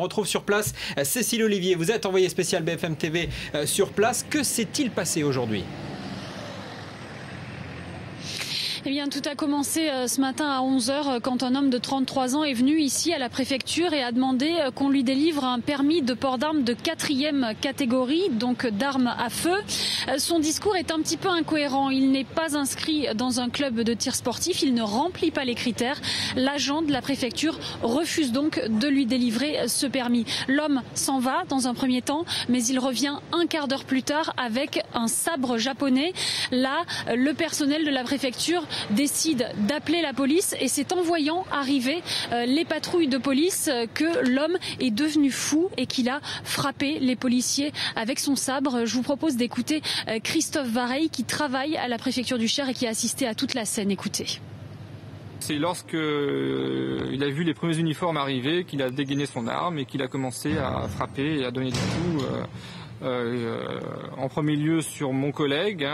retrouve sur place Cécile Olivier. Vous êtes envoyée spéciale BFM TV sur place. Que s'est-il passé aujourd'hui ? Eh bien, tout a commencé ce matin à 11h quand un homme de 33 ans est venu ici à la préfecture et a demandé qu'on lui délivre un permis de port d'armes de 4e catégorie, donc d'armes à feu. Son discours est un petit peu incohérent. Il n'est pas inscrit dans un club de tir sportif, il ne remplit pas les critères. L'agent de la préfecture refuse donc de lui délivrer ce permis. L'homme s'en va dans un premier temps, mais il revient un quart d'heure plus tard avec un sabre japonais. Là, le personnel de la préfecture décide d'appeler la police et c'est en voyant arriver les patrouilles de police que l'homme est devenu fou et qu'il a frappé les policiers avec son sabre. Je vous propose d'écouter Christophe Vareille qui travaille à la préfecture du Cher et qui a assisté à toute la scène. Écoutez. C'est lorsque il a vu les premiers uniformes arriver qu'il a dégainé son arme et qu'il a commencé à frapper et à donner des coups. En premier lieu sur mon collègue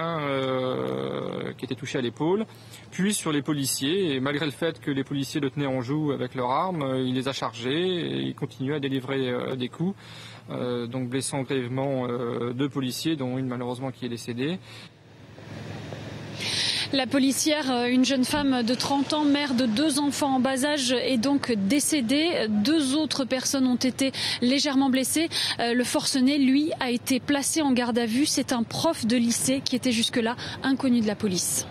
qui était touché à l'épaule, puis sur les policiers. Et malgré le fait que les policiers le tenaient en joue avec leurs armes, il les a chargés et il continue à délivrer des coups, donc blessant grièvement 2 policiers, dont une malheureusement qui est décédée. La policière, une jeune femme de 30 ans, mère de 2 enfants en bas âge, est donc décédée. 2 autres personnes ont été légèrement blessées. Le forcené, lui, a été placé en garde à vue. C'est un prof de lycée qui était jusque-là inconnu de la police.